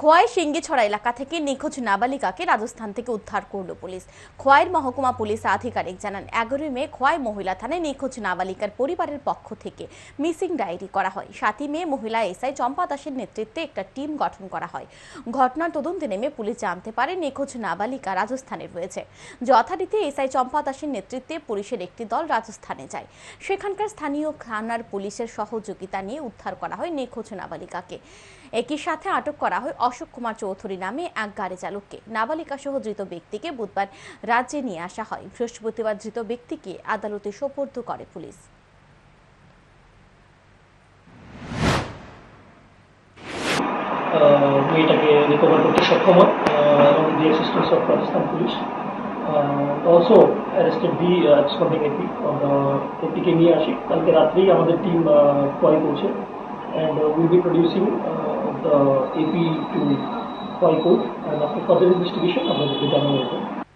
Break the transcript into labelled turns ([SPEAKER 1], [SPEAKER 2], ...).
[SPEAKER 1] খোয়াই সিঙ্গিছড়া এলাকা থেকে নিখোঁজ নাবালিকাকে রাজস্থান থেকে উদ্ধার করল পুলিশ। খোয়াইয়ের মহকুমা পুলিশ আধিকারিক জানান, 11 মে খোয়াই মহিলা থানায় নিখোঁজ নাবালিকার পরিবারের পক্ষ থেকে মিসিং ডায়েরি করা হয়। 7 মে মহিলা এসআই চম্পা দাসের নেতৃত্বে একটা টিম গঠন করা হয়। ঘটনার তদন্তে নেমে পুলিশ জানতে পারে নিখোঁজ নাবালিকা রাজস্থানে রয়েছে। যথারীতি এসআই চম্পা দাসের নেতৃত্বে পুলিশের একটি দল রাজস্থানে যায়। সেখানকার স্থানীয় থানার পুলিশের সহযোগিতা নিয়ে উদ্ধার করা হয় নিখোঁজ নাবালিকাকে। একই সাথে আটক করা হয় অশোক কুমার চৌধুরী নামে এক গাড়ি চালককে। নাবালিকা সহ ধৃত ব্যক্তিকে বুধবার রাজ্যে নিয়ে আসা হয়। বৃহস্পতিবার ধৃত ব্যক্তিকে আদালতে সোপর্দ করে পুলিশ।
[SPEAKER 2] মেয়েটাকে রিকভার করতে সক্ষম হয় এবং the assistance of Rajasthan police also arrested the absconding AP এপিকে নিয়ে আসি। কালকে রাত্রেই আমাদের টিম খোয়াই পৌঁছে and we'll be producing the AP to Khoi court, and after further investigation, আমরা জানাবো।